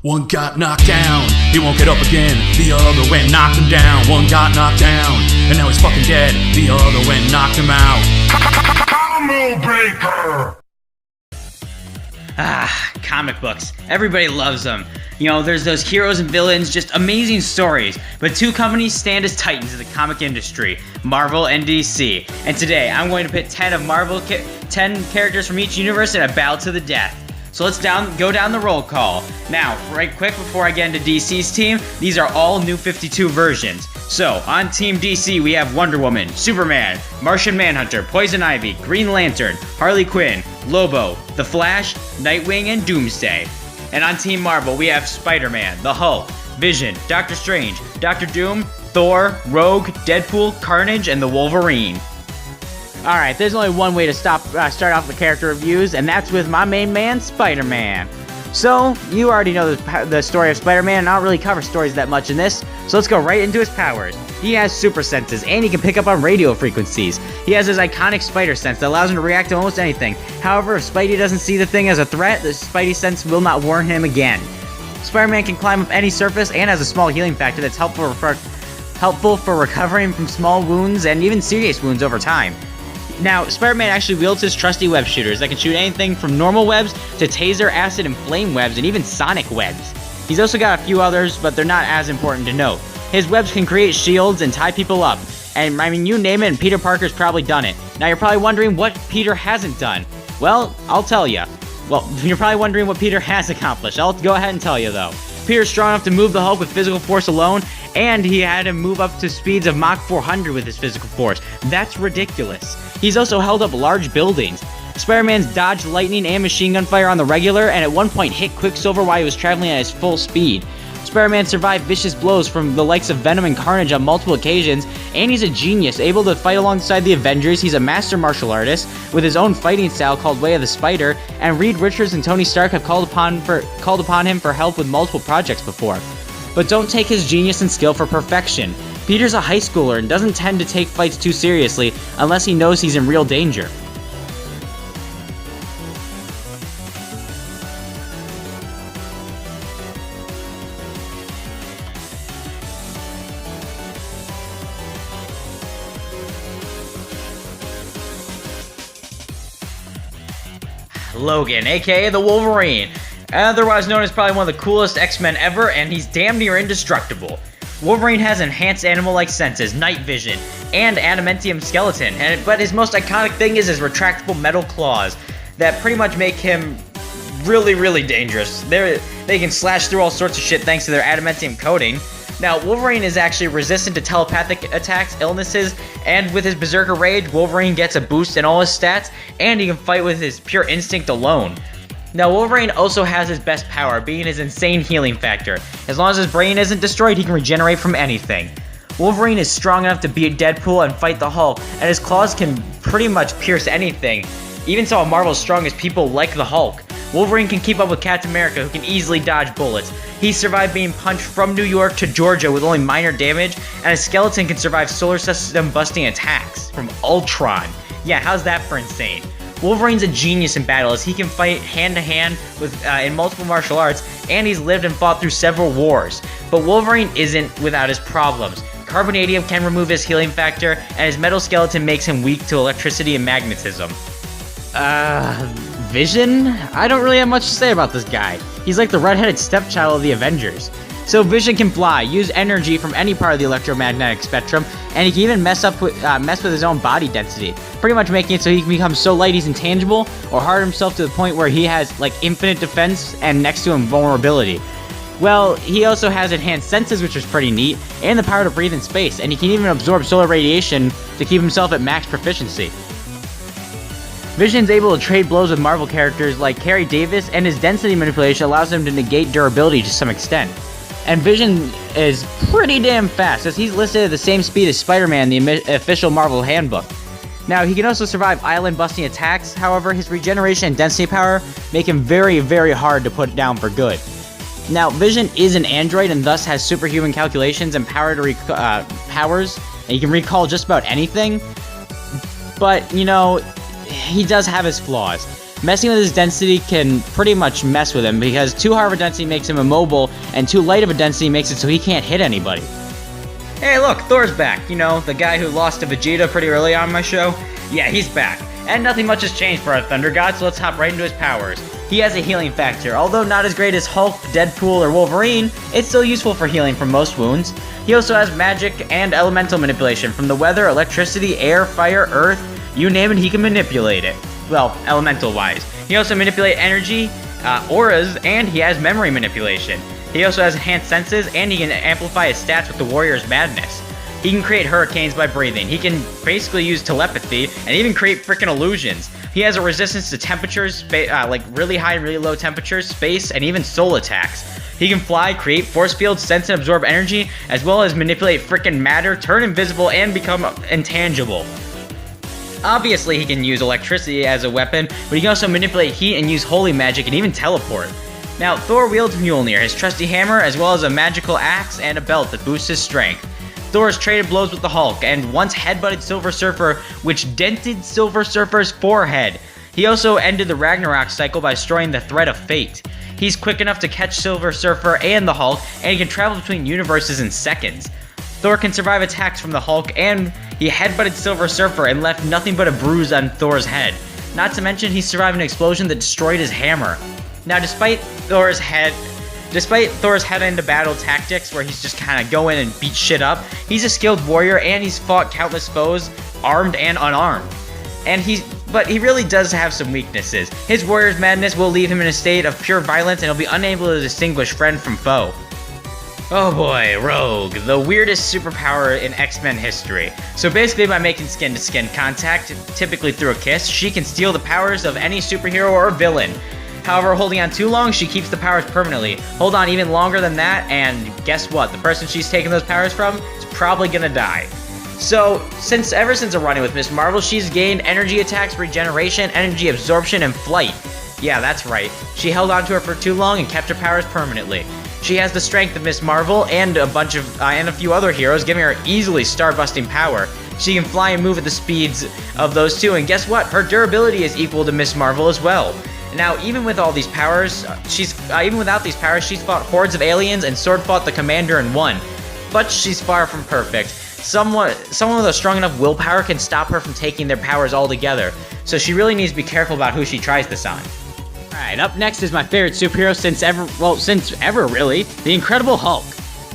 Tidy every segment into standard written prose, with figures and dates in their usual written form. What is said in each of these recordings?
One got knocked down, he won't get up again. The other went knocked him down. One got knocked down, and now he's fucking dead. The other went knocked him out. Combo breaker! Comic books. Everybody loves them. You know, there's those heroes and villains, just amazing stories. But two companies stand as titans of the comic industry, Marvel and DC. And today, I'm going to pit 10 characters from each universe in a battle to the death. So let's go down the roll call. Now, right quick before I get into DC's team, these are all new 52 versions. So, on Team DC, we have Wonder Woman, Superman, Martian Manhunter, Poison Ivy, Green Lantern, Harley Quinn, Lobo, The Flash, Nightwing, and Doomsday. And on Team Marvel, we have Spider-Man, the Hulk, Vision, Doctor Strange, Doctor Doom, Thor, Rogue, Deadpool, Carnage, and the Wolverine. Alright, there's only one way to start off the character reviews, and that's with my main man, Spider-Man. So, you already know the story of Spider-Man, and I don't really cover stories that much in this, so let's go right into his powers. He has super senses, and he can pick up on radio frequencies. He has his iconic spider sense that allows him to react to almost anything. However, if Spidey doesn't see the thing as a threat, the Spidey sense will not warn him again. Spider-Man can climb up any surface and has a small healing factor that's helpful for recovering from small wounds and even serious wounds over time. Now, Spider-Man actually wields his trusty web shooters that can shoot anything from normal webs to taser, acid, and flame webs, and even sonic webs. He's also got a few others, but they're not as important to note. His webs can create shields and tie people up, and I mean, you name it, and Peter Parker's probably done it. Now, you're probably wondering what Peter hasn't done. Well, I'll tell you. Well, you're probably wondering what Peter has accomplished. I'll go ahead and tell you, though. Peter's strong enough to move the Hulk with physical force alone, and he had him move up to speeds of Mach 400 with his physical force. That's ridiculous. He's also held up large buildings. Spider-Man's dodged lightning and machine gun fire on the regular, and at one point hit Quicksilver while he was traveling at his full speed. Spider-Man survived vicious blows from the likes of Venom and Carnage on multiple occasions, and he's a genius, able to fight alongside the Avengers. He's a master martial artist with his own fighting style called Way of the Spider, and Reed Richards and Tony Stark have called upon him for help with multiple projects before. But don't take his genius and skill for perfection. Peter's a high schooler and doesn't tend to take fights too seriously unless he knows he's in real danger. Logan, aka the Wolverine, otherwise known as probably one of the coolest X-Men ever, and he's damn near indestructible. Wolverine has enhanced animal-like senses, night vision, and adamantium skeleton, but his most iconic thing is his retractable metal claws that pretty much make him really, really dangerous. They can slash through all sorts of shit thanks to their adamantium coating. Now, Wolverine is actually resistant to telepathic attacks, illnesses, and with his Berserker Rage, Wolverine gets a boost in all his stats, and he can fight with his pure instinct alone. Now, Wolverine also has his best power, being his insane healing factor. As long as his brain isn't destroyed, he can regenerate from anything. Wolverine is strong enough to beat Deadpool and fight the Hulk, and his claws can pretty much pierce anything, even some of Marvel's strongest people like the Hulk. Wolverine can keep up with Captain America, who can easily dodge bullets. He survived being punched from New York to Georgia with only minor damage, and his skeleton can survive solar system busting attacks from Ultron. Yeah, how's that for insane? Wolverine's a genius in battle, as he can fight hand-to-hand in multiple martial arts, and he's lived and fought through several wars. But Wolverine isn't without his problems. Carbonadium can remove his healing factor, and his metal skeleton makes him weak to electricity and magnetism. Vision? I don't really have much to say about this guy. He's like the redheaded stepchild of the Avengers. So Vision can fly, use energy from any part of the electromagnetic spectrum, and he can even mess with his own body density, pretty much making it so he can become so light he's intangible, or harden himself to the point where he has like infinite defense and next to him vulnerability. Well, he also has enhanced senses, which is pretty neat, and the power to breathe in space, and he can even absorb solar radiation to keep himself at max proficiency. Vision's able to trade blows with Marvel characters like Carrie Davis, and his density manipulation allows him to negate durability to some extent. And Vision is pretty damn fast, as he's listed at the same speed as Spider-Man in the official Marvel handbook. Now, he can also survive island-busting attacks, however, his regeneration and density power make him very, very hard to put down for good. Now, Vision is an android and thus has superhuman calculations and powers, and he can recall just about anything. But, you know, he does have his flaws. Messing with his density can pretty much mess with him because too high of a density makes him immobile and too light of a density makes it so he can't hit anybody. Hey look, Thor's back. You know, the guy who lost to Vegeta pretty early on my show? Yeah, he's back. And nothing much has changed for our Thunder God, so let's hop right into his powers. He has a healing factor. Although not as great as Hulk, Deadpool, or Wolverine, it's still useful for healing from most wounds. He also has magic and elemental manipulation from the weather, electricity, air, fire, earth, you name it, he can manipulate it. Well, elemental-wise. He also manipulates energy, auras, and he has memory manipulation. He also has enhanced senses, and he can amplify his stats with the Warrior's Madness. He can create hurricanes by breathing. He can basically use telepathy, and even create freaking illusions. He has a resistance to temperatures, like really high and really low temperatures, space, and even soul attacks. He can fly, create force fields, sense and absorb energy, as well as manipulate freaking matter, turn invisible, and become intangible. Obviously, he can use electricity as a weapon, but he can also manipulate heat and use holy magic and even teleport. Now, Thor wields Mjolnir, his trusty hammer, as well as a magical axe and a belt that boosts his strength. Thor has traded blows with the Hulk, and once headbutted Silver Surfer, which dented Silver Surfer's forehead. He also ended the Ragnarok cycle by destroying the Thread of Fate. He's quick enough to catch Silver Surfer and the Hulk, and he can travel between universes in seconds. Thor can survive attacks from the Hulk, and he headbutted Silver Surfer and left nothing but a bruise on Thor's head. Not to mention, he survived an explosion that destroyed his hammer. Now, despite Thor's head into battle tactics where he's just kind of go in and beat shit up, he's a skilled warrior and he's fought countless foes, armed and unarmed. But he really does have some weaknesses. His Warrior's Madness will leave him in a state of pure violence and he'll be unable to distinguish friend from foe. Oh boy, Rogue, the weirdest superpower in X-Men history. So basically by making skin-to-skin contact, typically through a kiss, she can steal the powers of any superhero or villain. However, holding on too long, she keeps the powers permanently. Hold on even longer than that, and guess what? The person she's taking those powers from is probably gonna die. So, ever since a run-in with Ms. Marvel, she's gained energy attacks, regeneration, energy absorption, and flight. Yeah, that's right. She held on to her for too long and kept her powers permanently. She has the strength of Ms. Marvel and a few other heroes, giving her easily star-busting power. She can fly and move at the speeds of those two, and guess what? Her durability is equal to Ms. Marvel as well. Now, even with all these powers, even without these powers, she's fought hordes of aliens and sword fought the Commander and won. But she's far from perfect. Someone with a strong enough willpower can stop her from taking their powers altogether. So she really needs to be careful about who she tries this on. Alright, up next is my favorite superhero since ever really, the Incredible Hulk.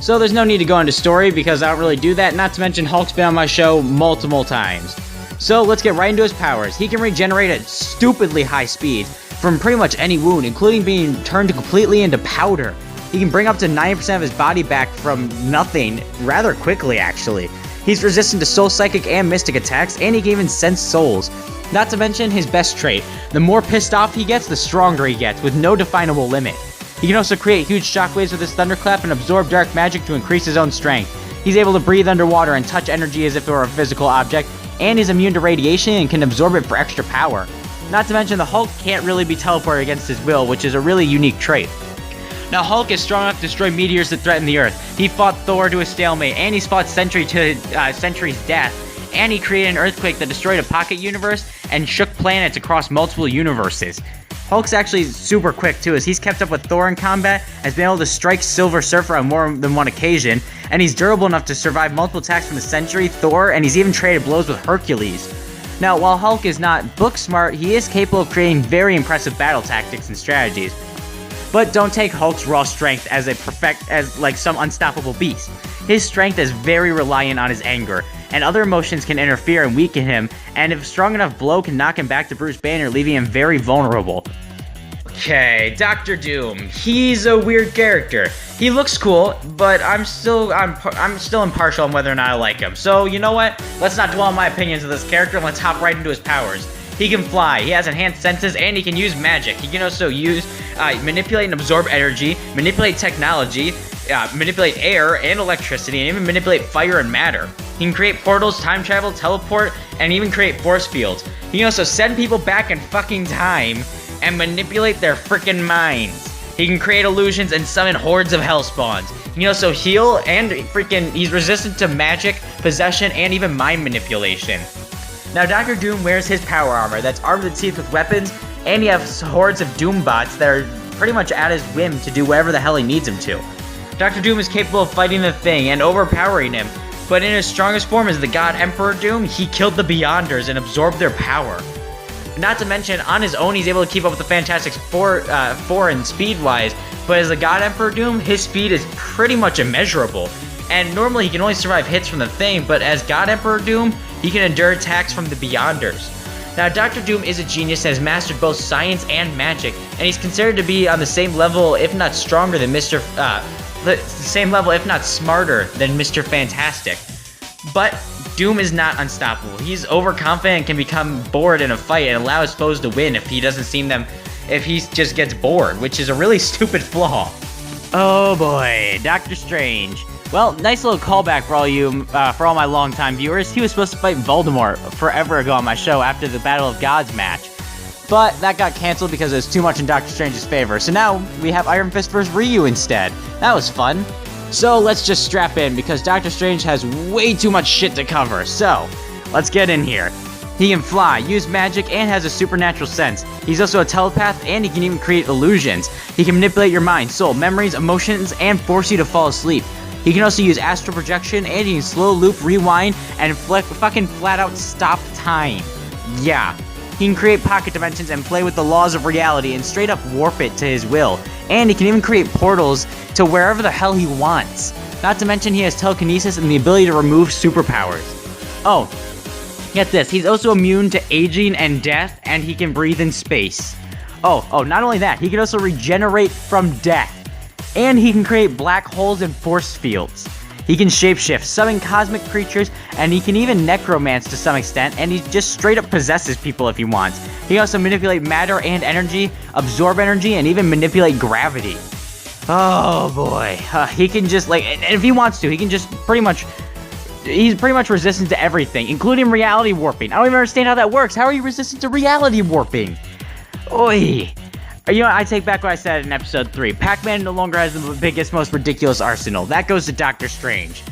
So there's no need to go into story because I don't really do that, not to mention Hulk's been on my show multiple times. So let's get right into his powers. He can regenerate at stupidly high speeds from pretty much any wound, including being turned completely into powder. He can bring up to 90% of his body back from nothing rather quickly, actually. He's resistant to soul psychic and mystic attacks, and he can even sense souls. Not to mention his best trait, the more pissed off he gets, the stronger he gets, with no definable limit. He can also create huge shockwaves with his thunderclap and absorb dark magic to increase his own strength. He's able to breathe underwater and touch energy as if it were a physical object, and is immune to radiation and can absorb it for extra power. Not to mention the Hulk can't really be teleported against his will, which is a really unique trait. Now, Hulk is strong enough to destroy meteors that threaten the Earth. He fought Thor to a stalemate, and he's fought Sentry to Sentry's death. And he created an earthquake that destroyed a pocket universe and shook planets across multiple universes. Hulk's actually super quick too, as he's kept up with Thor in combat, has been able to strike Silver Surfer on more than one occasion, and he's durable enough to survive multiple attacks from the Sentry, Thor, and he's even traded blows with Hercules. Now, while Hulk is not book smart, he is capable of creating very impressive battle tactics and strategies. But don't take Hulk's raw strength as like some unstoppable beast. His strength is very reliant on his anger, and other emotions can interfere and weaken him, and if a strong enough blow can knock him back to Bruce Banner, leaving him very vulnerable. Okay, Doctor Doom. He's a weird character. He looks cool, but I'm still impartial on whether or not I like him. So, you know what? Let's not dwell on my opinions of this character, and let's hop right into his powers. He can fly, he has enhanced senses, and he can use magic. He can also manipulate and absorb energy, manipulate technology, manipulate air and electricity, and even manipulate fire and matter. He can create portals, time travel, teleport, and even create force fields. He can also send people back in fucking time and manipulate their freaking minds. He can create illusions and summon hordes of hell spawns. He can also heal, and he's resistant to magic, possession, and even mind manipulation. Now, Doctor Doom wears his power armor that's armed to the teeth with weapons, and you have hordes of Doombots that are pretty much at his whim to do whatever the hell he needs him to. Dr. Doom is capable of fighting the Thing and overpowering him, but in his strongest form as the God Emperor Doom, he killed the Beyonders and absorbed their power. Not to mention, on his own, he's able to keep up with the Fantastic Four in speed-wise, but as the God Emperor Doom, his speed is pretty much immeasurable. And normally he can only survive hits from the Thing, but as God Emperor Doom, he can endure attacks from the Beyonders. Now, Dr. Doom is a genius and has mastered both science and magic, and he's considered to be on the same level, if not stronger than the same level, if not smarter than Mr. Fantastic. But Doom is not unstoppable. He's overconfident and can become bored in a fight and allow his foes to win if he just gets bored, which is a really stupid flaw. Oh boy, Doctor Strange. Well, nice little callback for all my longtime viewers. He was supposed to fight Voldemort forever ago on my show after the Battle of Gods match. But that got canceled because it was too much in Doctor Strange's favor. So now we have Iron Fist vs. Ryu instead. That was fun. So let's just strap in because Doctor Strange has way too much shit to cover. So let's get in here. He can fly, use magic, and has a supernatural sense. He's also a telepath, and he can even create illusions. He can manipulate your mind, soul, memories, emotions, and force you to fall asleep. He can also use astral projection, and he can slow loop, rewind, and fucking flat out stop time. Yeah. He can create pocket dimensions and play with the laws of reality and straight up warp it to his will. And he can even create portals to wherever the hell he wants. Not to mention he has telekinesis and the ability to remove superpowers. Oh, get this, he's also immune to aging and death, and he can breathe in space. Oh, not only that, he can also regenerate from death. And he can create black holes and force fields. He can shapeshift, summon cosmic creatures, and he can even necromance to some extent, and he just straight up possesses people if he wants. He can also manipulate matter and energy, absorb energy, and even manipulate gravity. Oh boy, he can just and if he wants to, he can just he's pretty much resistant to everything, including reality warping. I don't even understand how that works. How are you resistant to reality warping? Oi. You know what, I take back what I said in episode 3. Pac-Man no longer has the biggest, most ridiculous arsenal. That goes to Doctor Strange.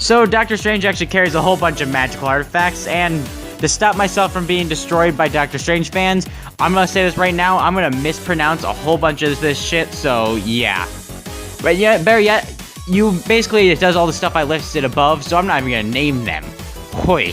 So Doctor Strange actually carries a whole bunch of magical artifacts, and to stop myself from being destroyed by Doctor Strange fans, I'm gonna say this right now, I'm gonna mispronounce a whole bunch of this shit, so yeah. But yeah, better yet, it does all the stuff I listed above, so I'm not even gonna name them. Hoi.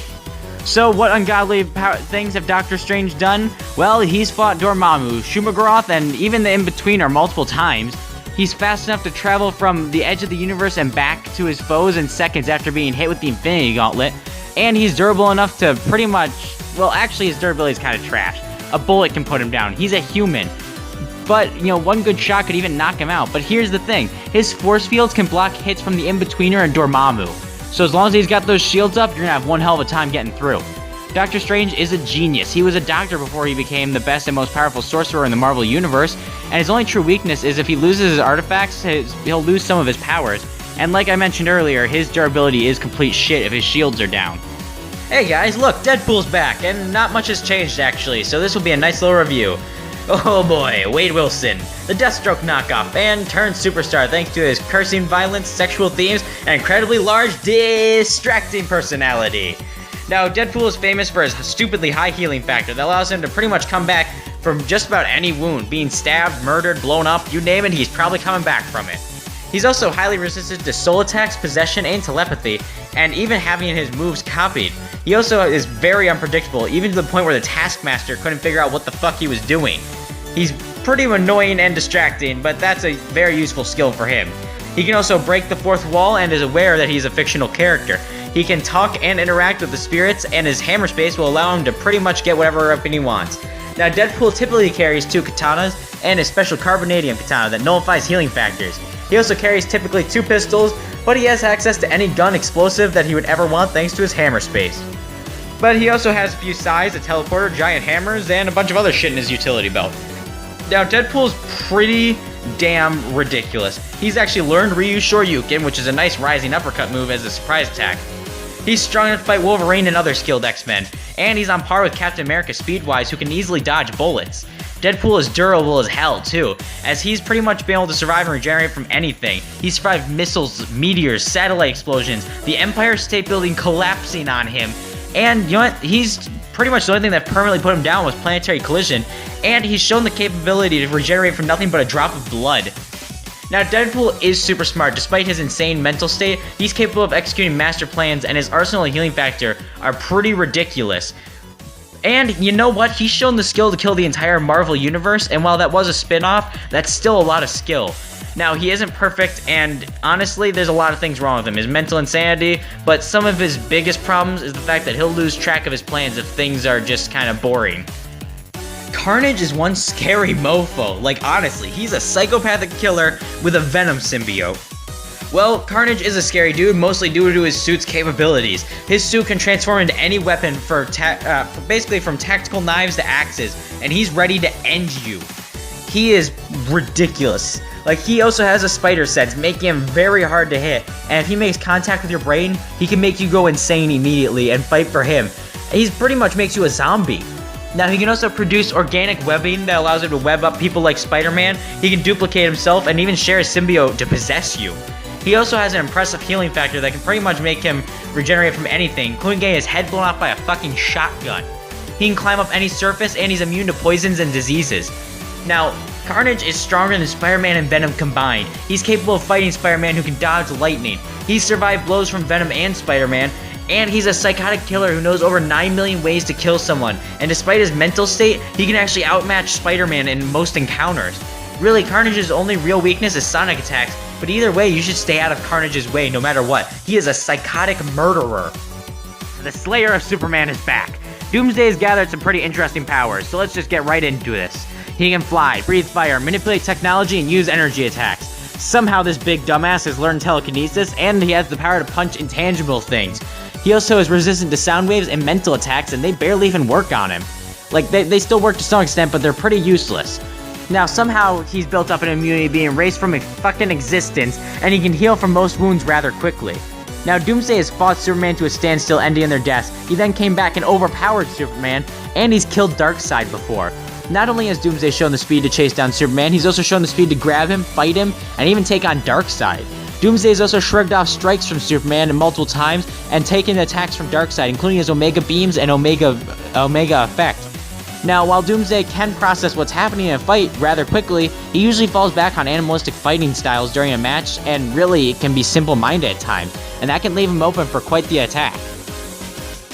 So what ungodly things have Doctor Strange done? Well, he's fought Dormammu, Shumagorath, and even the In-Betweener multiple times. He's fast enough to travel from the edge of the universe and back to his foes in seconds after being hit with the Infinity Gauntlet. And he's durable enough to pretty much... Well, actually, his durability is kind of trash. A bullet can put him down. He's a human. But, one good shot could even knock him out. But here's the thing. His force fields can block hits from the In-Betweener and Dormammu. So as long as he's got those shields up, you're gonna have one hell of a time getting through. Doctor Strange is a genius. He was a doctor before he became the best and most powerful sorcerer in the Marvel Universe, and his only true weakness is if he loses his artifacts, he'll lose some of his powers. And like I mentioned earlier, his durability is complete shit if his shields are down. Hey guys, look, Deadpool's back, and not much has changed actually, so this will be a nice little review. Oh boy, Wade Wilson, the Deathstroke knockoff, and turned superstar thanks to his cursing, violence, sexual themes, and incredibly large, distracting personality. Now, Deadpool is famous for his stupidly high healing factor that allows him to pretty much come back from just about any wound, being stabbed, murdered, blown up, you name it, he's probably coming back from it. He's also highly resistant to soul attacks, possession, and telepathy, and even having his moves copied. He also is very unpredictable, even to the point where the Taskmaster couldn't figure out what the fuck he was doing. He's pretty annoying and distracting, but that's a very useful skill for him. He can also break the fourth wall and is aware that he's a fictional character. He can talk and interact with the spirits, and his hammer space will allow him to pretty much get whatever weapon he wants. Now, Deadpool typically carries 2 katanas and a special carbonadium katana that nullifies healing factors. He also carries typically 2 pistols, but he has access to any gun explosive that he would ever want thanks to his hammer space. But he also has a few sais, a teleporter, giant hammers, and a bunch of other shit in his utility belt. Now, Deadpool's pretty damn ridiculous. He's actually learned Ryu Shoryuken, which is a nice rising uppercut move as a surprise attack. He's strong enough to fight Wolverine and other skilled X-Men, and he's on par with Captain America speed-wise, who can easily dodge bullets. Deadpool is durable as hell, too, as he's pretty much been able to survive and regenerate from anything. He's survived missiles, meteors, satellite explosions, the Empire State Building collapsing on him, and you know what? He's pretty much the only thing that permanently put him down was planetary collision, and he's shown the capability to regenerate from nothing but a drop of blood. Now, Deadpool is super smart. Despite his insane mental state, he's capable of executing master plans, and his arsenal and healing factor are pretty ridiculous. And you know what? He's shown the skill to kill the entire Marvel universe, and while that was a spin-off, that's still a lot of skill. Now, he isn't perfect, and honestly, there's a lot of things wrong with him. His mental insanity, but some of his biggest problems is the fact that he'll lose track of his plans if things are just kind of boring. Carnage is one scary mofo. Like, honestly, he's a psychopathic killer with a Venom symbiote. Well, Carnage is a scary dude, mostly due to his suit's capabilities. His suit can transform into any weapon basically from tactical knives to axes, and he's ready to end you. He is ridiculous. Like, he also has a spider sense, making him very hard to hit, and if he makes contact with your brain, he can make you go insane immediately and fight for him. He pretty much makes you a zombie. Now, he can also produce organic webbing that allows him to web up people like Spider-Man. He can duplicate himself and even share his symbiote to possess you. He also has an impressive healing factor that can pretty much make him regenerate from anything, including getting his head blown off by a fucking shotgun. He can climb up any surface, and he's immune to poisons and diseases. Now, Carnage is stronger than Spider-Man and Venom combined. He's capable of fighting Spider-Man, who can dodge lightning. He's survived blows from Venom and Spider-Man, and he's a psychotic killer who knows over 9 million ways to kill someone. And despite his mental state, he can actually outmatch Spider-Man in most encounters. Really, Carnage's only real weakness is sonic attacks, but either way, you should stay out of Carnage's way no matter what. He is a psychotic murderer. The Slayer of Superman is back. Doomsday has gathered some pretty interesting powers, so let's just get right into this. He can fly, breathe fire, manipulate technology, and use energy attacks. Somehow this big dumbass has learned telekinesis, and he has the power to punch intangible things. He also is resistant to sound waves and mental attacks, and they barely even work on him. Like, they still work to some extent, but they're pretty useless. Now, somehow he's built up an immunity being erased from a fucking existence, and he can heal from most wounds rather quickly. Now, Doomsday has fought Superman to a standstill, ending in their deaths. He then came back and overpowered Superman, and he's killed Darkseid before. Not only has Doomsday shown the speed to chase down Superman, he's also shown the speed to grab him, fight him, and even take on Darkseid. Doomsday has also shrugged off strikes from Superman multiple times and taken attacks from Darkseid, including his Omega Beams and Omega Effect. Now, while Doomsday can process what's happening in a fight rather quickly, he usually falls back on animalistic fighting styles during a match, and really it can be simple-minded at times, and that can leave him open for quite the attack.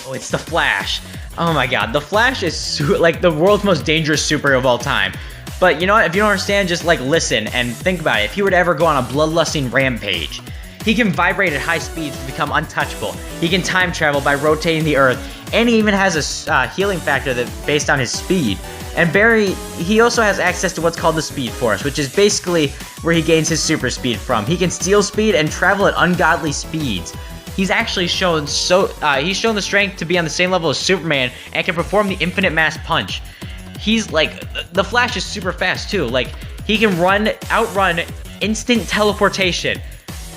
Oh, it's the Flash. Oh my god, the Flash is like the world's most dangerous superhero of all time. But you know what, if you don't understand, just like listen and think about it. If he were to ever go on a bloodlusting rampage, he can vibrate at high speeds to become untouchable. He can time travel by rotating the earth, and he even has a healing factor that's based on his speed. And Barry, he also has access to what's called the Speed Force, which is basically where he gains his super speed from. He can steal speed and travel at ungodly speeds. He's actually shown he's shown the strength to be on the same level as Superman and can perform the infinite mass punch. He's like, the Flash is super fast too. Like, he can outrun instant teleportation.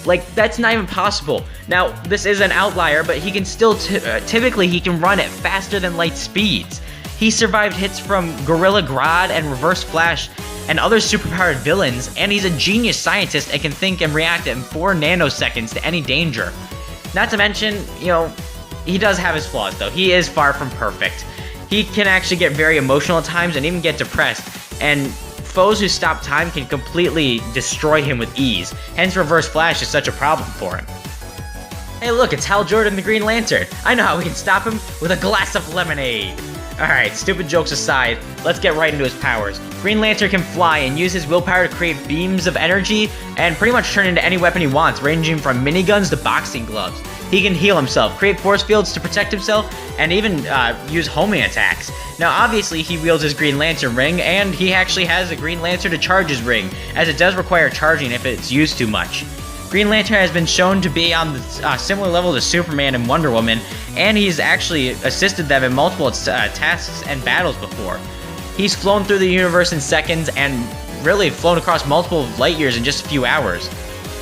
Like, that's not even possible. Now, this is an outlier, but he can still, typically he can run at faster than light speeds. He survived hits from Gorilla Grodd and Reverse Flash and other superpowered villains, and he's a genius scientist and can think and react in 4 nanoseconds to any danger. Not to mention, you know, he does have his flaws though. He is far from perfect. He can actually get very emotional at times and even get depressed, and foes who stop time can completely destroy him with ease. Hence, Reverse Flash is such a problem for him. Hey look, it's Hal Jordan the Green Lantern. I know how we can stop him with a glass of lemonade. Alright, stupid jokes aside, let's get right into his powers. Green Lantern can fly and use his willpower to create beams of energy and pretty much turn into any weapon he wants, ranging from miniguns to boxing gloves. He can heal himself, create force fields to protect himself, and even use homing attacks. Now obviously he wields his Green Lantern ring, and he actually has a Green Lantern to charge his ring, as it does require charging if it's used too much. Green Lantern has been shown to be on the similar level to Superman and Wonder Woman, and he's actually assisted them in multiple tasks and battles before. He's flown through the universe in seconds and really flown across multiple light years in just a few hours.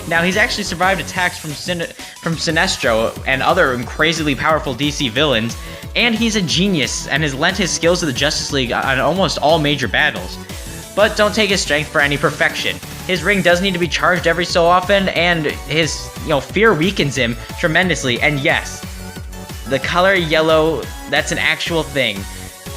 Now, he's actually survived attacks from Sinestro and other crazily powerful DC villains, and he's a genius and has lent his skills to the Justice League on almost all major battles. But don't take his strength for any perfection. His ring does need to be charged every so often, and his fear weakens him tremendously. And yes, the color yellow, that's an actual thing.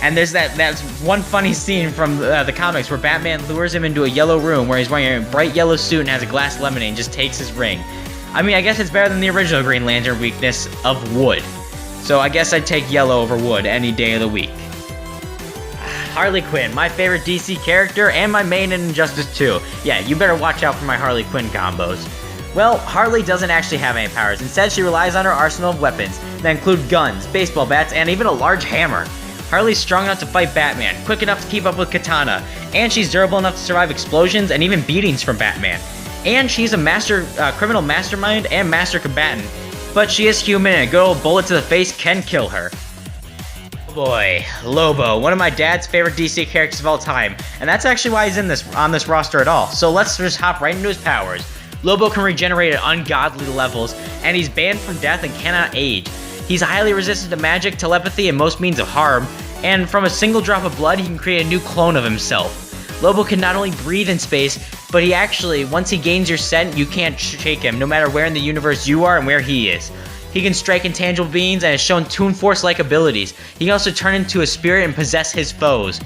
And there's that's one funny scene from the comics where Batman lures him into a yellow room where he's wearing a bright yellow suit and has a glass lemonade and just takes his ring. I mean, I guess it's better than the original Green Lantern weakness of wood. So I guess I'd take yellow over wood any day of the week. Harley Quinn, my favorite DC character and my main in Injustice 2. Yeah, you better watch out for my Harley Quinn combos. Well, Harley doesn't actually have any powers. Instead, she relies on her arsenal of weapons that include guns, baseball bats, and even a large hammer. Harley's strong enough to fight Batman, quick enough to keep up with Katana, and she's durable enough to survive explosions and even beatings from Batman. And she's a criminal mastermind and master combatant, but she is human and a good old bullet to the face can kill her. Oh boy, Lobo, one of my dad's favorite DC characters of all time, and that's actually why he's on this roster at all. So let's just hop right into his powers. Lobo can regenerate at ungodly levels, and he's banned from death and cannot age. He's highly resistant to magic, telepathy, and most means of harm, and from a single drop of blood, he can create a new clone of himself. Lobo can not only breathe in space, but he actually, once he gains your scent, you can't shake him, no matter where in the universe you are and where he is. He can strike intangible beings and has shown Toon Force-like abilities. He can also turn into a spirit and possess his foes.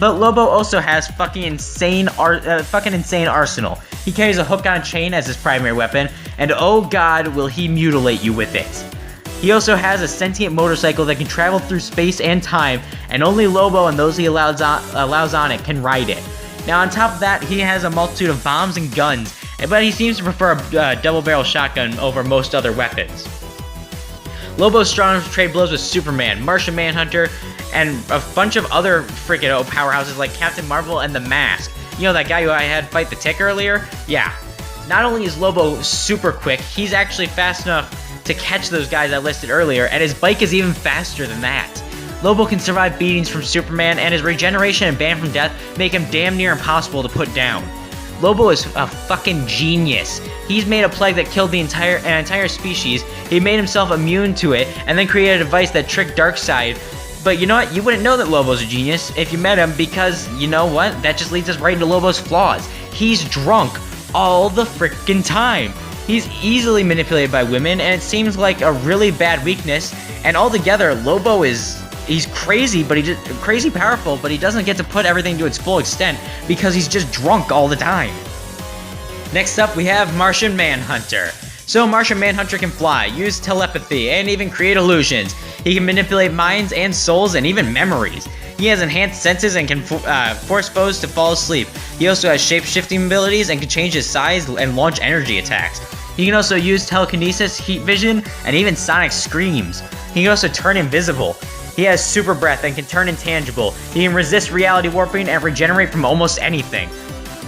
But Lobo also has fucking insane arsenal. He carries a hook on a chain as his primary weapon, and oh god, will he mutilate you with it. He also has a sentient motorcycle that can travel through space and time, and only Lobo and those he allows on it can ride it. Now on top of that, he has a multitude of bombs and guns, but he seems to prefer a double-barrel shotgun over most other weapons. Lobo's strong enough to trade blows with Superman, Martian Manhunter, and a bunch of other freaking powerhouses like Captain Marvel and The Mask. You know that guy who I had fight the Tick earlier? Yeah. Not only is Lobo super quick, he's actually fast enough to catch those guys I listed earlier, and his bike is even faster than that. Lobo can survive beatings from Superman, and his regeneration and ban from death make him damn near impossible to put down. Lobo is a fucking genius. He's made a plague that killed an entire species. He made himself immune to it, and then created a device that tricked Darkseid. But you know what? You wouldn't know that Lobo's a genius if you met him, because you know what? That just leads us right into Lobo's flaws. He's drunk all the frickin' time. He's easily manipulated by women, and it seems like a really bad weakness. And altogether, Lobo he's crazy, crazy powerful, but he doesn't get to put everything to its full extent because he's just drunk all the time. Next up, we have Martian Manhunter. So Martian Manhunter can fly, use telepathy, and even create illusions. He can manipulate minds and souls and even memories. He has enhanced senses and can force foes to fall asleep. He also has shape-shifting abilities and can change his size and launch energy attacks. He can also use telekinesis, heat vision, and even sonic screams. He can also turn invisible. He has super breath and can turn intangible. He can resist reality warping and regenerate from almost anything.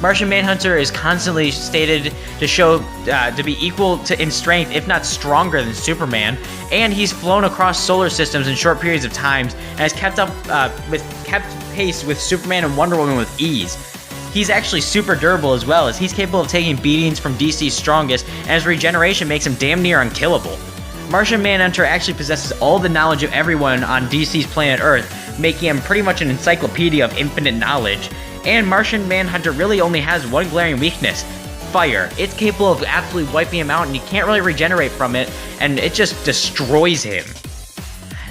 Martian Manhunter is constantly stated to show to be equal to in strength, if not stronger than Superman, and he's flown across solar systems in short periods of time and has kept pace with Superman and Wonder Woman with ease. He's actually super durable as well, as he's capable of taking beatings from DC's strongest, and his regeneration makes him damn near unkillable. Martian Manhunter actually possesses all the knowledge of everyone on DC's planet Earth, making him pretty much an encyclopedia of infinite knowledge. And Martian Manhunter really only has one glaring weakness: fire. It's capable of absolutely wiping him out, and he can't really regenerate from it, and it just destroys him.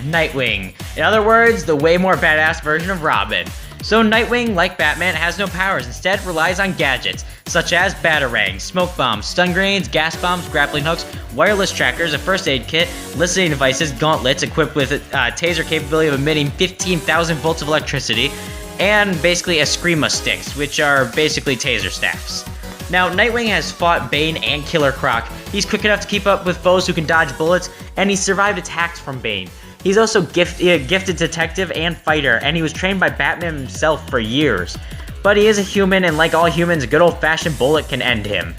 Nightwing. In other words, the way more badass version of Robin. So Nightwing, like Batman, has no powers, instead relies on gadgets, such as batarangs, smoke bombs, stun grenades, gas bombs, grappling hooks, wireless trackers, a first aid kit, listening devices, gauntlets equipped with a taser capability of emitting 15,000 volts of electricity, and basically Eskrima sticks, which are basically taser staffs. Now, Nightwing has fought Bane and Killer Croc. He's quick enough to keep up with foes who can dodge bullets, and he's survived attacks from Bane. He's also a gifted detective and fighter, and he was trained by Batman himself for years. But he is a human, and like all humans, a good old-fashioned bullet can end him.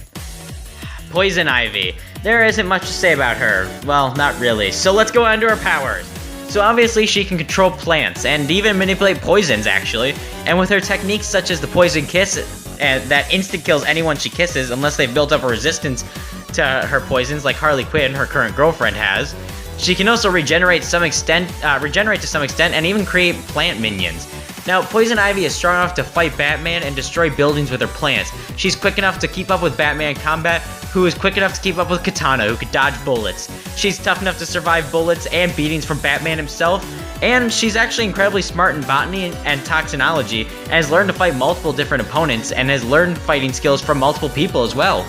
Poison Ivy. There isn't much to say about her. Well, not really. So let's go on to her powers. So obviously she can control plants, and even manipulate poisons, actually. And with her techniques such as the poison kiss, that instant kills anyone she kisses unless they've built up a resistance to her poisons, like Harley Quinn, her current girlfriend, has. She can also regenerate to some extent, and even create plant minions. Now, Poison Ivy is strong enough to fight Batman and destroy buildings with her plants. She's quick enough to keep up with Batman in combat, who is quick enough to keep up with Katana, who can dodge bullets. She's tough enough to survive bullets and beatings from Batman himself, And she's actually incredibly smart in botany and toxinology, and has learned to fight multiple different opponents, and has learned fighting skills from multiple people as well.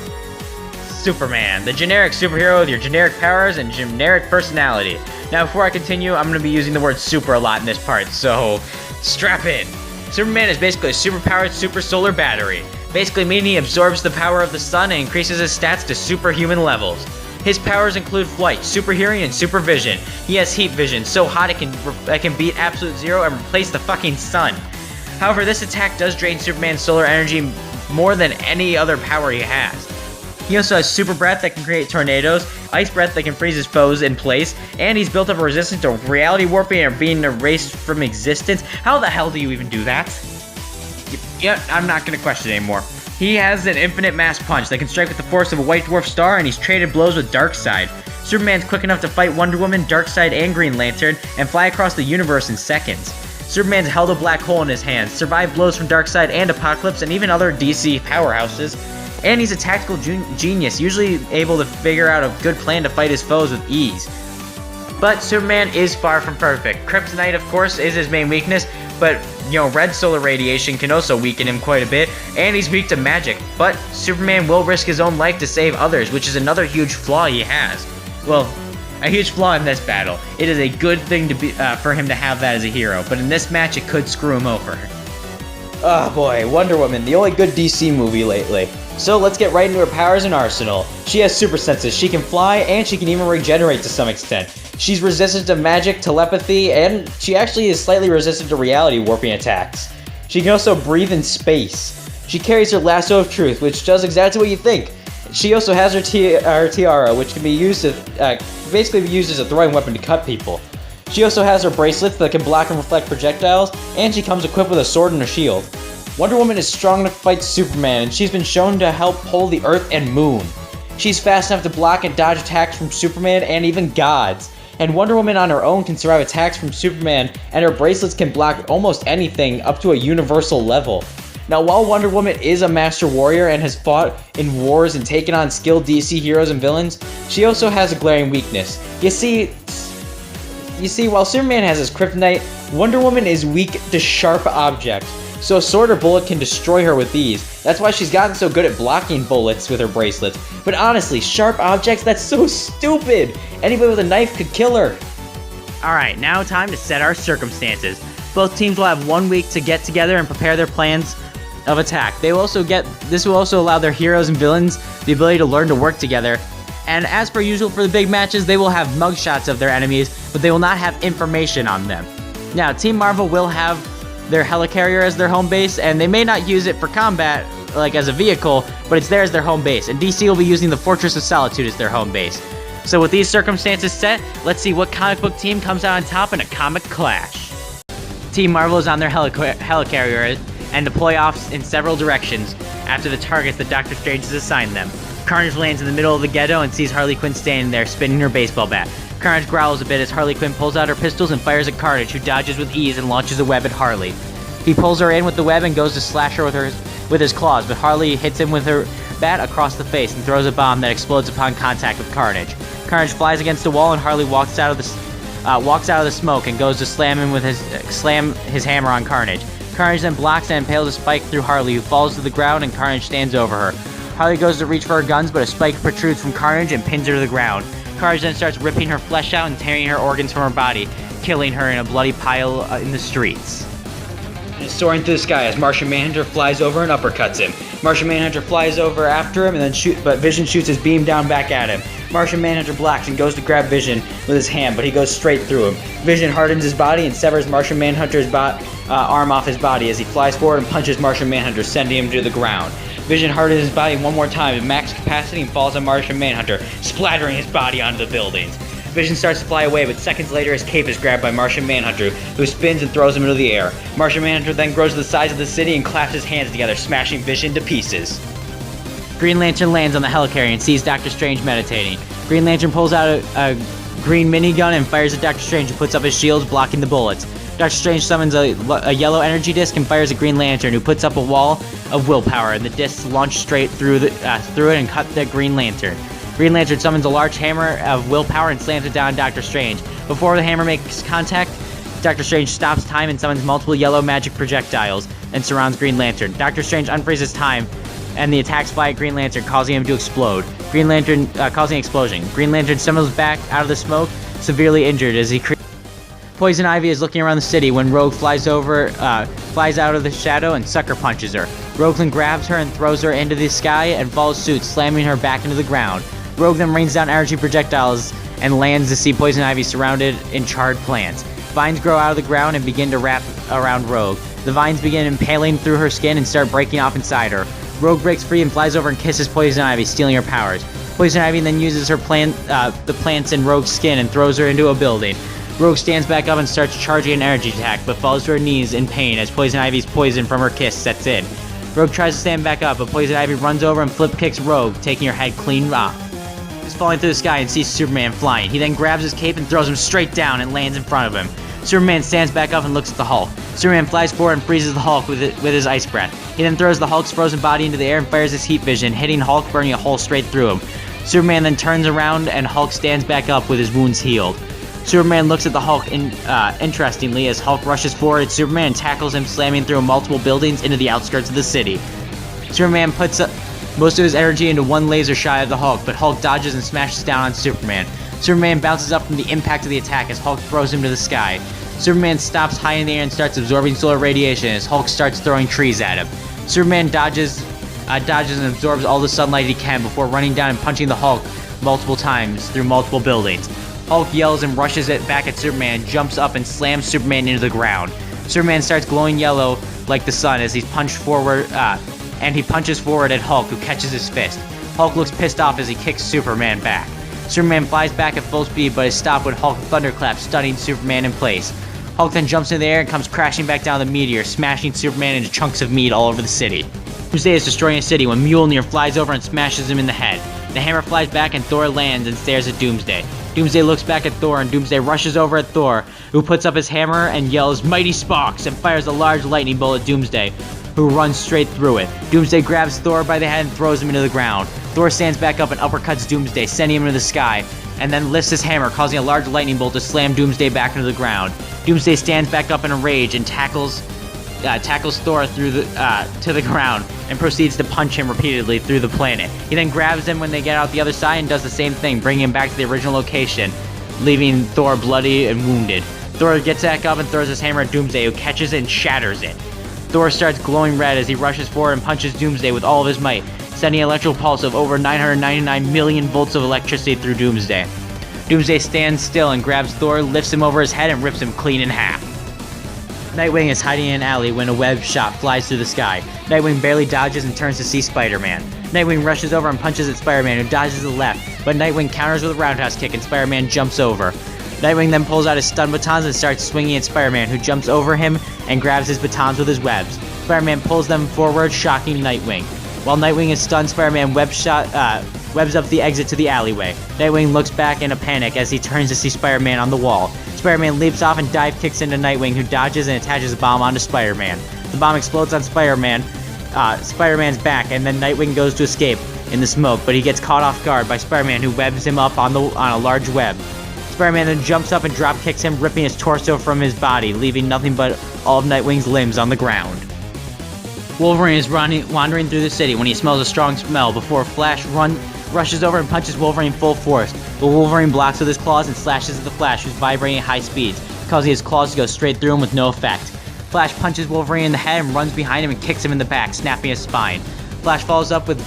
Superman, the generic superhero with your generic powers and generic personality. Now before I continue, I'm going to be using the word super a lot in this part, so strap in. Superman is basically a superpowered super solar battery, basically meaning he absorbs the power of the sun and increases his stats to superhuman levels. His powers include flight, super hearing, and supervision. He has heat vision, so hot it can beat absolute zero and replace the fucking sun. However, this attack does drain Superman's solar energy more than any other power he has. He also has super breath that can create tornadoes, ice breath that can freeze his foes in place, and he's built up a resistance to reality warping or being erased from existence. How the hell do you even do that? Yeah, I'm not gonna question anymore. He has an infinite mass punch that can strike with the force of a white dwarf star, and he's traded blows with Darkseid. Superman's quick enough to fight Wonder Woman, Darkseid, and Green Lantern, and fly across the universe in seconds. Superman's held a black hole in his hands, survived blows from Darkseid and Apocalypse, and even other DC powerhouses. And he's a tactical genius, usually able to figure out a good plan to fight his foes with ease. But Superman is far from perfect. Kryptonite, of course, is his main weakness, but, red solar radiation can also weaken him quite a bit, and he's weak to magic. But Superman will risk his own life to save others, which is another huge flaw he has. Well, a huge flaw in this battle. It is a good thing to be for him to have that as a hero, but in this match it could screw him over. Oh boy, Wonder Woman, the only good DC movie lately. So let's get right into her powers and arsenal. She has super senses, she can fly, and she can even regenerate to some extent. She's resistant to magic, telepathy, and she actually is slightly resistant to reality warping attacks. She can also breathe in space. She carries her lasso of truth, which does exactly what you think. She also has her tiara, which can be used to basically be used as a throwing weapon to cut people. She also has her bracelets that can block and reflect projectiles, and she comes equipped with a sword and a shield. Wonder Woman is strong enough to fight Superman, and she's been shown to help pull the Earth and Moon. She's fast enough to block and dodge attacks from Superman and even gods. And Wonder Woman on her own can survive attacks from Superman, and her bracelets can block almost anything up to a universal level. Now, while Wonder Woman is a master warrior and has fought in wars and taken on skilled DC heroes and villains, she also has a glaring weakness. You see, while Superman has his kryptonite, Wonder Woman is weak to sharp objects. So a sword or bullet can destroy her with ease. That's why she's gotten so good at blocking bullets with her bracelets. But honestly, sharp objects, that's so stupid! Anybody with a knife could kill her. Alright, now time to set our circumstances. Both teams will have 1 week to get together and prepare their plans of attack. This will also allow their heroes and villains the ability to learn to work together. And as per usual for the big matches, they will have mugshots of their enemies, but they will not have information on them. Now, Team Marvel will have their helicarrier as their home base, and they may not use it for combat, like as a vehicle, but it's there as their home base. And DC will be using the Fortress of Solitude as their home base. So with these circumstances set, let's see what comic book team comes out on top in a comic clash. Team Marvel is on their helicarrier and deploy off in several directions after the targets that Doctor Strange has assigned them. Carnage lands in the middle of the ghetto and sees Harley Quinn standing there, spinning her baseball bat. Carnage growls a bit as Harley Quinn pulls out her pistols and fires at Carnage, who dodges with ease and launches a web at Harley. He pulls her in with the web and goes to slash her with his claws, but Harley hits him with her bat across the face and throws a bomb that explodes upon contact with Carnage. Carnage flies against a wall and Harley walks out of the smoke and goes to slam his hammer on Carnage. Carnage then blocks and impales a spike through Harley, who falls to the ground, and Carnage stands over her. Harley goes to reach for her guns, but a spike protrudes from Carnage and pins her to the ground. Carnage then starts ripping her flesh out and tearing her organs from her body, killing her in a bloody pile in the streets. And soaring through the sky as Martian Manhunter flies over and uppercuts him. Martian Manhunter flies over after him, and but Vision shoots his beam down back at him. Martian Manhunter blocks and goes to grab Vision with his hand, but he goes straight through him. Vision hardens his body and severs Martian Manhunter's arm off his body as he flies forward and punches Martian Manhunter, sending him to the ground. Vision hardens his body one more time at max capacity and falls on Martian Manhunter, splattering his body onto the buildings. Vision starts to fly away, but seconds later his cape is grabbed by Martian Manhunter, who spins and throws him into the air. Martian Manhunter then grows to the size of the city and claps his hands together, smashing Vision to pieces. Green Lantern lands on the helicarrier and sees Doctor Strange meditating. Green Lantern pulls out a green minigun and fires at Doctor Strange, who puts up his shields, blocking the bullets. Doctor Strange summons a yellow energy disc and fires at Green Lantern, who puts up a wall of willpower, and the discs launch straight through it and cut the Green Lantern. Green Lantern summons a large hammer of willpower and slams it down Doctor Strange. Before the hammer makes contact, Doctor Strange stops time and summons multiple yellow magic projectiles and surrounds Green Lantern. Doctor Strange unfreezes time, and the attacks fly at Green Lantern, causing him to explode. Green Lantern causing explosion. Green Lantern stumbles back out of the smoke, severely injured as he. Poison Ivy is looking around the city when Rogue flies out of the shadow and sucker punches her. Rogue then grabs her and throws her into the sky and follows suit, slamming her back into the ground. Rogue then rains down energy projectiles and lands to see Poison Ivy surrounded in charred plants. Vines grow out of the ground and begin to wrap around Rogue. The vines begin impaling through her skin and start breaking off inside her. Rogue breaks free and flies over and kisses Poison Ivy, stealing her powers. Poison Ivy then uses her the plants in Rogue's skin and throws her into a building. Rogue stands back up and starts charging an energy attack, but falls to her knees in pain as Poison Ivy's poison from her kiss sets in. Rogue tries to stand back up, but Poison Ivy runs over and flip kicks Rogue, taking her head clean off. He's falling through the sky and sees Superman flying. He then grabs his cape and throws him straight down and lands in front of him. Superman stands back up and looks at the Hulk. Superman flies forward and freezes the Hulk with his ice breath. He then throws the Hulk's frozen body into the air and fires his heat vision, hitting Hulk, burning a hole straight through him. Superman then turns around and Hulk stands back up with his wounds healed. Superman looks at the Hulk interestingly as Hulk rushes forward at Superman and tackles him, slamming through multiple buildings into the outskirts of the city. Superman puts most of his energy into one laser shot at the Hulk, but Hulk dodges and smashes down on Superman. Superman bounces up from the impact of the attack as Hulk throws him to the sky. Superman stops high in the air and starts absorbing solar radiation as Hulk starts throwing trees at him. Superman dodges and absorbs all the sunlight he can before running down and punching the Hulk multiple times through multiple buildings. Hulk yells and rushes it back at Superman, jumps up and slams Superman into the ground. Superman starts glowing yellow like the sun as he's punched forward, and he punches forward at Hulk, who catches his fist. Hulk looks pissed off as he kicks Superman back. Superman flies back at full speed, but is stopped when Hulk thunderclaps, stunning Superman in place. Hulk then jumps into the air and comes crashing back down the meteor, smashing Superman into chunks of meat all over the city. Doomsday is destroying a city when Mjolnir flies over and smashes him in the head. The hammer flies back and Thor lands and stares at Doomsday. Doomsday looks back at Thor and Doomsday rushes over at Thor, who puts up his hammer and yells "Mighty Sparks" and fires a large lightning bolt at Doomsday, who runs straight through it. Doomsday grabs Thor by the head and throws him into the ground. Thor stands back up and uppercuts Doomsday, sending him into the sky, and then lifts his hammer, causing a large lightning bolt to slam Doomsday back into the ground. Doomsday stands back up in a rage and tackles Thor through to the ground and proceeds to punch him repeatedly through the planet. He then grabs him when they get out the other side and does the same thing, bringing him back to the original location, leaving Thor bloody and wounded. Thor gets back up and throws his hammer at Doomsday, who catches it and shatters it. Thor starts glowing red as he rushes forward and punches Doomsday with all of his might, sending an electrical pulse of over 999 million volts of electricity through Doomsday. Doomsday stands still and grabs Thor, lifts him over his head, and rips him clean in half. Nightwing is hiding in an alley when a web shot flies through the sky. Nightwing barely dodges and turns to see Spider-Man. Nightwing rushes over and punches at Spider-Man, who dodges to the left, but Nightwing counters with a roundhouse kick and Spider-Man jumps over. Nightwing then pulls out his stun batons and starts swinging at Spider-Man, who jumps over him and grabs his batons with his webs. Spider-Man pulls them forward, shocking Nightwing. While Nightwing is stunned, Spider-Man webs up the exit to the alleyway. Nightwing looks back in a panic as he turns to see Spider-Man on the wall. Spider-Man leaps off and dive kicks into Nightwing, who dodges and attaches a bomb onto Spider-Man. The bomb explodes on Spider-Man's back, and then Nightwing goes to escape in the smoke, but he gets caught off guard by Spider-Man, who webs him up on a large web. Spider-Man then jumps up and drop kicks him, ripping his torso from his body, leaving nothing but all of Nightwing's limbs on the ground. Wolverine is wandering through the city when he smells a strong smell before Flash rushes over and punches Wolverine full force, but Wolverine blocks with his claws and slashes at the Flash, who's vibrating at high speeds, causing his claws to go straight through him with no effect. Flash punches Wolverine in the head and runs behind him and kicks him in the back, snapping his spine. Flash follows up with a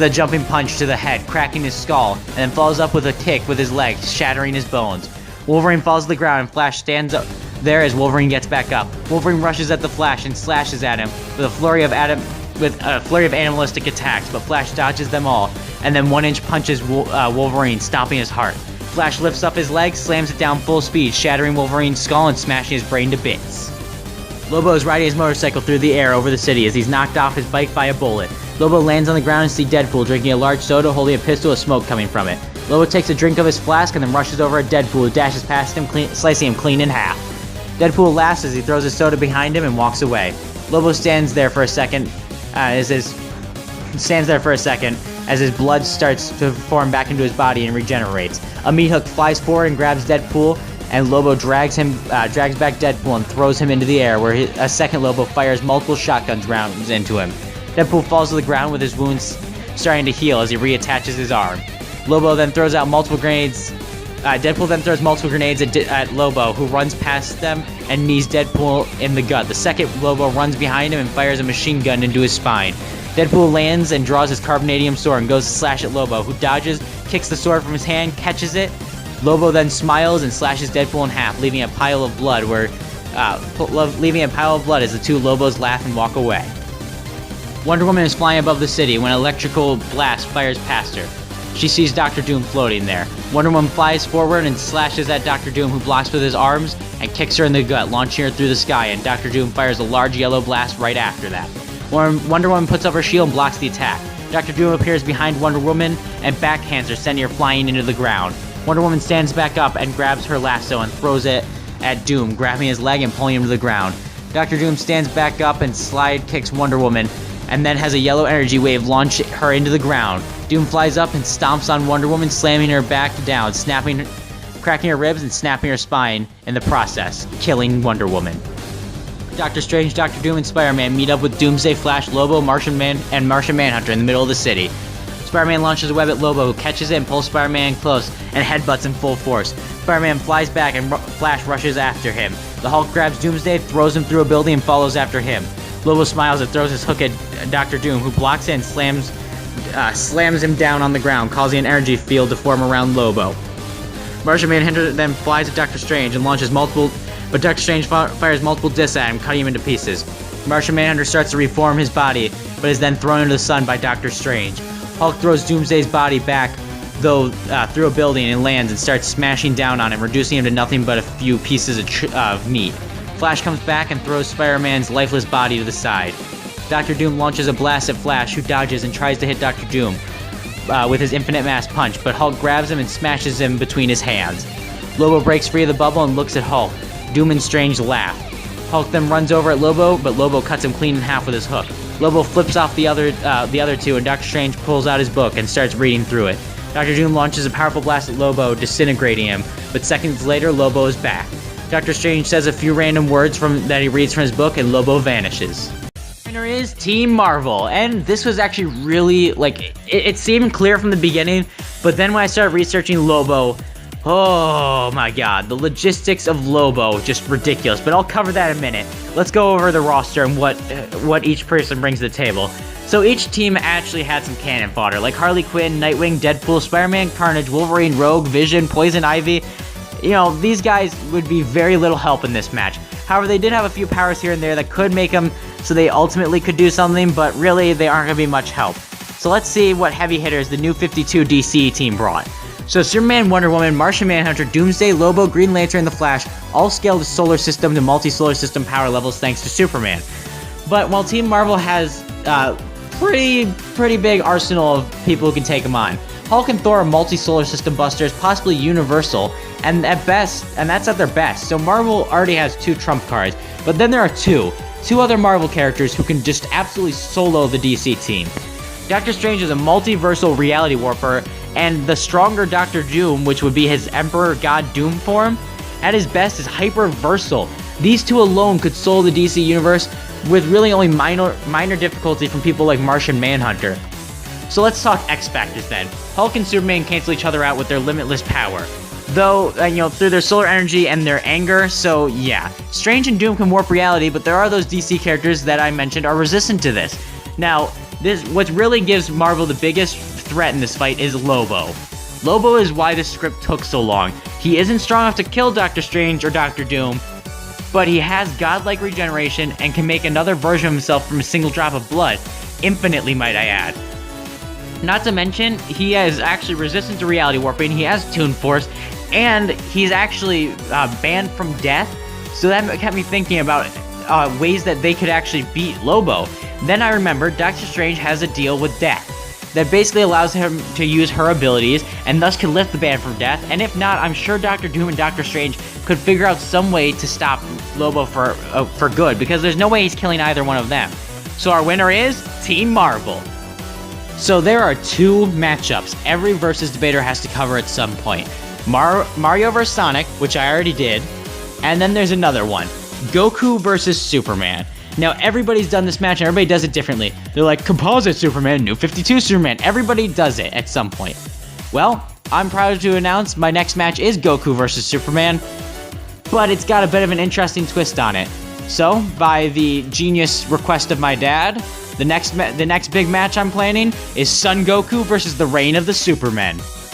jumping punch to the head, cracking his skull, and then follows up with a kick with his leg, shattering his bones. Wolverine falls to the ground and Flash stands up there as Wolverine gets back up. Wolverine rushes at the Flash and slashes at him with a flurry of animalistic attacks, but Flash dodges them all, and then one-inch punches Wolverine, stopping his heart. Flash lifts up his leg, slams it down full speed, shattering Wolverine's skull and smashing his brain to bits. Lobo is riding his motorcycle through the air over the city as he's knocked off his bike by a bullet. Lobo lands on the ground and sees Deadpool drinking a large soda, holding a pistol with smoke coming from it. Lobo takes a drink of his flask and then rushes over at Deadpool, who dashes past him, slicing him clean in half. Deadpool laughs as he throws his soda behind him and walks away. Lobo stands there for a second as his blood starts to form back into his body and regenerates. A meat hook flies forward and grabs Deadpool, and Lobo drags back Deadpool and throws him into the air, where a second Lobo fires multiple shotgun rounds into him. Deadpool falls to the ground with his wounds starting to heal as he reattaches his arm. Lobo then throws out multiple grenades. Deadpool then throws multiple grenades at Lobo, who runs past them and knees Deadpool in the gut. The second Lobo runs behind him and fires a machine gun into his spine. Deadpool lands and draws his carbonadium sword and goes to slash at Lobo, who dodges, kicks the sword from his hand, catches it. Lobo then smiles and slashes Deadpool in half, leaving a pile of blood as the two Lobos laugh and walk away. Wonder Woman is flying above the city when an electrical blast fires past her. She sees Dr. Doom floating there. Wonder Woman flies forward and slashes at Dr. Doom, who blocks with his arms and kicks her in the gut, launching her through the sky, and Dr. Doom fires a large yellow blast right after that. Wonder Woman puts up her shield and blocks the attack. Dr. Doom appears behind Wonder Woman and backhands her, sending her flying into the ground. Wonder Woman stands back up and grabs her lasso and throws it at Doom, grabbing his leg and pulling him to the ground. Dr. Doom stands back up and slide kicks Wonder Woman, and then has a yellow energy wave launch her into the ground. Doom flies up and stomps on Wonder Woman, slamming her back down, cracking her ribs and snapping her spine in the process, killing Wonder Woman. Doctor Strange, Dr. Doom, and Spider-Man meet up with Doomsday, Flash, Lobo, Martian Manhunter in the middle of the city. Spider-Man launches a web at Lobo, who catches it and pulls Spider-Man close and headbutts in full force. Spider-Man flies back and Flash rushes after him. The Hulk grabs Doomsday, throws him through a building, and follows after him. Lobo smiles and throws his hook at Dr. Doom, who blocks it and slams him down on the ground, causing an energy field to form around Lobo. Martian Manhunter then flies at Doctor Strange and launches but Doctor Strange fires multiple discs at him, cutting him into pieces. Martian Manhunter starts to reform his body, but is then thrown into the sun by Doctor Strange. Hulk throws Doomsday's body back, through a building and lands and starts smashing down on him, reducing him to nothing but a few pieces of meat. Flash comes back and throws Spider-Man's lifeless body to the side. Dr. Doom launches a blast at Flash, who dodges and tries to hit Dr. Doom with his infinite mass punch, but Hulk grabs him and smashes him between his hands. Lobo breaks free of the bubble and looks at Hulk. Doom and Strange laugh. Hulk then runs over at Lobo, but Lobo cuts him clean in half with his hook. Lobo flips off the other two, and Doctor Strange pulls out his book and starts reading through it. Dr. Doom launches a powerful blast at Lobo, disintegrating him, but seconds later, Lobo is back. Doctor Strange says a few random words that he reads from his book, and Lobo vanishes. Winner is Team Marvel, and this was actually really, it seemed clear from the beginning, but then when I started researching Lobo, oh my god, the logistics of Lobo, just ridiculous, but I'll cover that in a minute. Let's go over the roster and what each person brings to the table. So each team actually had some cannon fodder, like Harley Quinn, Nightwing, Deadpool, Spider-Man, Carnage, Wolverine, Rogue, Vision, Poison Ivy. You know, these guys would be very little help in this match. However, they did have a few powers here and there that could make them so they ultimately could do something, but really, they aren't going to be much help. So let's see what heavy hitters the new 52 DC team brought. So Superman, Wonder Woman, Martian Manhunter, Doomsday, Lobo, Green Lantern, and the Flash all scaled the solar system to multi-solar system power levels thanks to Superman. But while Team Marvel has pretty big arsenal of people who can take them on, Hulk and Thor are multi-solar system busters, possibly universal, and that's at their best. So Marvel already has two trump cards, but then there are two other Marvel characters who can just absolutely solo the DC team. Doctor Strange is a multiversal reality warper, and the stronger Doctor Doom, which would be his Emperor God Doom form, at his best is hyperversal. These two alone could solo the DC universe with really only minor difficulty from people like Martian Manhunter. So let's talk X Factors then. Hulk and Superman cancel each other out with their limitless power, though, through their solar energy and their anger, so yeah. Strange and Doom can warp reality, but there are those DC characters that I mentioned are resistant to this. Now, what really gives Marvel the biggest threat in this fight is Lobo. Lobo is why this script took so long. He isn't strong enough to kill Doctor Strange or Doctor Doom, but he has godlike regeneration and can make another version of himself from a single drop of blood. Infinitely, might I add. Not to mention, he is actually resistant to reality warping, he has Toon Force, and he's actually banned from death, so that kept me thinking about ways that they could actually beat Lobo. Then I remembered Doctor Strange has a deal with Death that basically allows him to use her abilities and thus can lift the ban from death, and if not, I'm sure Doctor Doom and Doctor Strange could figure out some way to stop Lobo for good, because there's no way he's killing either one of them. So our winner is Team Marvel. So there are two matchups every Versus debater has to cover at some point. Mario vs. Sonic, which I already did, and then there's another one, Goku versus Superman. Now, everybody's done this match, and everybody does it differently. They're like, Composite Superman, New 52 Superman. Everybody does it at some point. Well, I'm proud to announce my next match is Goku versus Superman, but it's got a bit of an interesting twist on it. So, by the genius request of my dad, the next big match I'm planning is Son Goku versus the Reign of the Supermen.